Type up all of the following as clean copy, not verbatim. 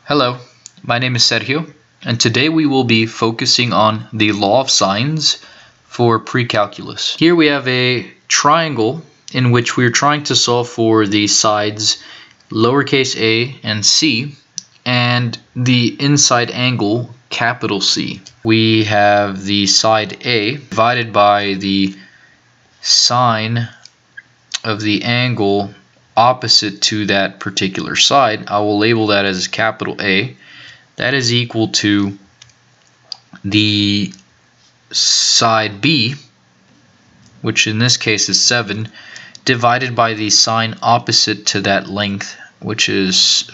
Hello, my name is Sergio, and today we will be focusing on the law of sines for pre-calculus. Here we have a triangle in which we are trying to solve for the sides lowercase a and c and the inside angle capital C. We have the side A divided by the sine of the angle opposite to that particular side. I will label that as capital A. That is equal to the side B, which in this case is 7, divided by the sine opposite to that length, which is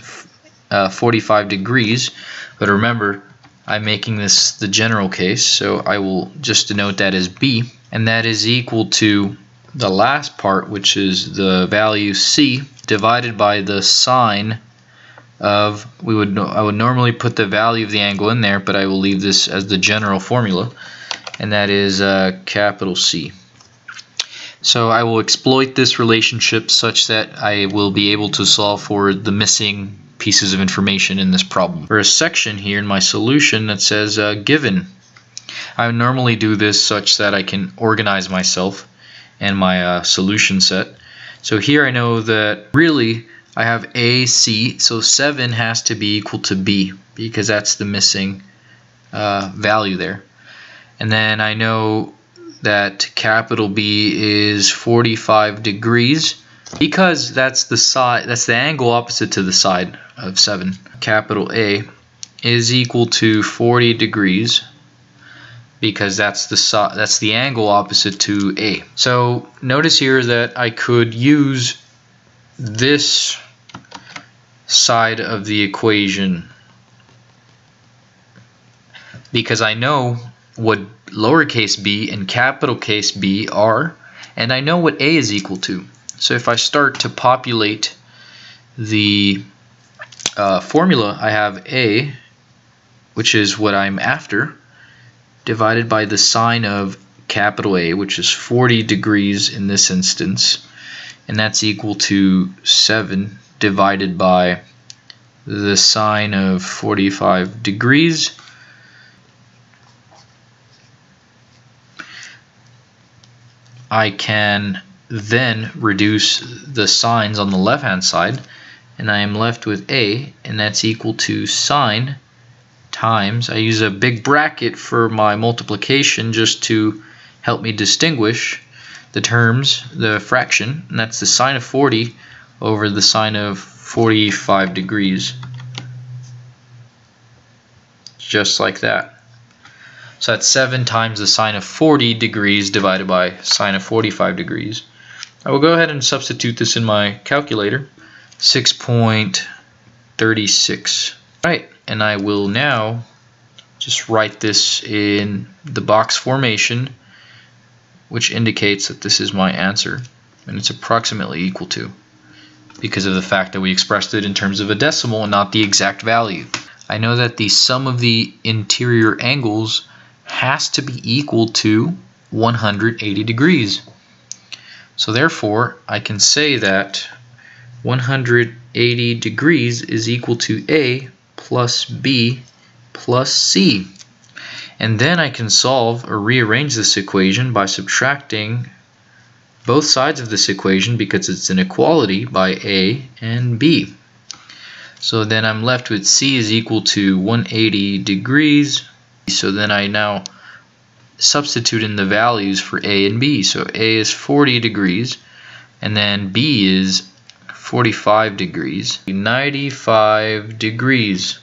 45 degrees. But remember, I'm making this the general case, so I will just denote that as B, and that is equal to the last part, which is the value C, divided by the sine of, I would normally put the value of the angle in there, but I will leave this as the general formula, and that is capital C. So I will exploit this relationship such that I will be able to solve for the missing pieces of information in this problem. For a section here in my solution that says given, I would normally do this such that I can organize myself and my solution set. So here I know that really I have A, C, so 7 has to be equal to B because that's the missing value there. And then I know that capital B is 45 degrees because that's the side, that's the angle opposite to the side of 7. Capital A is equal to 40 degrees because that's the angle opposite to A. So notice here that I could use this side of the equation because I know what lowercase b and capital case B are, and I know what A is equal to. So if I start to populate the formula, I have A, which is what I'm after, divided by the sine of capital A, which is 40 degrees in this instance, and that's equal to 7 divided by the sine of 45 degrees. I can then reduce the signs on the left hand side, and I am left with A, and that's equal to sine times, I use a big bracket for my multiplication just to help me distinguish the terms, the fraction, and that's the sine of 40 over the sine of 45 degrees. Just like that. So that's 7 times the sine of 40 degrees divided by sine of 45 degrees. I will go ahead and substitute this in my calculator. 6.36. Right, and I will now just write this in the box formation, which indicates that this is my answer, and it's approximately equal to, because of the fact that we expressed it in terms of a decimal and not the exact value. I know that the sum of the interior angles has to be equal to 180 degrees. So therefore, I can say that 180 degrees is equal to A plus B plus C. And then I can solve or rearrange this equation by subtracting both sides of this equation because it's an equality by A and B. So then I'm left with C is equal to 180 degrees. So then I now substitute in the values for A and B. So A is 40 degrees and then B is 45 degrees. 95 degrees.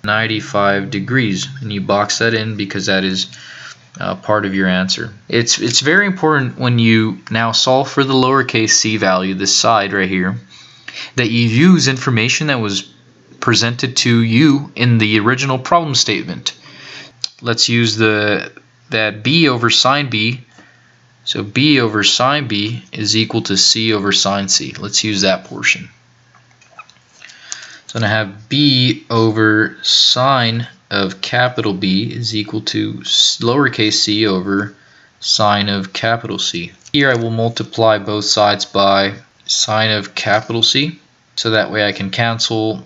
95 degrees. And you box that in because that is part of your answer. It's very important when you now solve for the lowercase c value, this side right here, that you use information that was presented to you in the original problem statement. Let's use that B over sine B. So B over sine B is equal to C over sine C. Let's use that portion. So I have B over sine of capital B is equal to lowercase c over sine of capital C. Here I will multiply both sides by sine of capital C, so that way I can cancel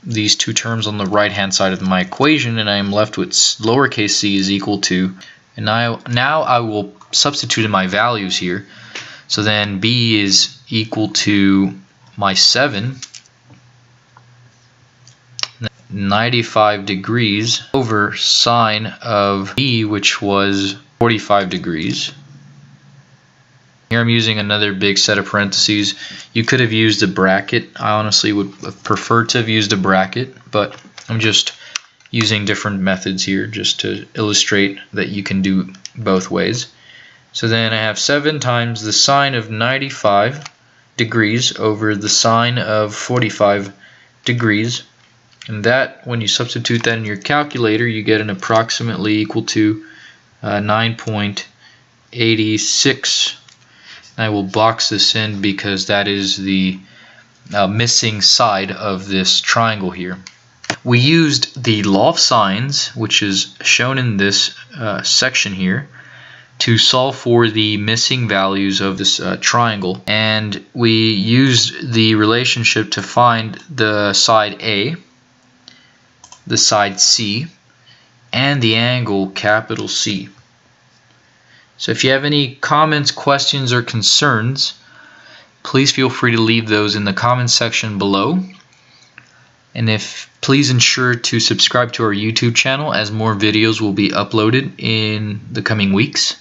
these two terms on the right hand side of my equation, and I am left with lowercase c is equal to, and now I will substitute in my values here. So then b is equal to my 7, 95 degrees, over sine of b, which was 45 degrees. Here I'm using another big set of parentheses. You could have used a bracket. I honestly would have preferred to have used a bracket, but I'm just using different methods here just to illustrate that you can do both ways. So then I have 7 times the sine of 95 degrees over the sine of 45 degrees. And that, when you substitute that in your calculator, you get an approximately equal to 9.86. I will box this in because that is the missing side of this triangle here. We used the law of sines, which is shown in this section here, to solve for the missing values of this triangle, and we used the relationship to find the side A, the side C, and the angle capital C. So if you have any comments, questions, or concerns, please feel free to leave those in the comments section below. And please ensure to subscribe to our YouTube channel, as more videos will be uploaded in the coming weeks.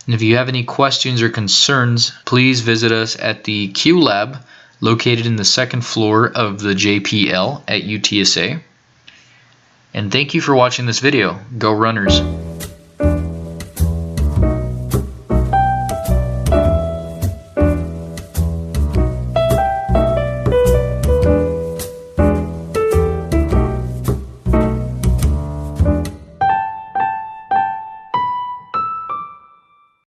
And if you have any questions or concerns, please visit us at the Q Lab, located in the 2nd floor of the JPL at UTSA. And thank you for watching this video. Go Runners!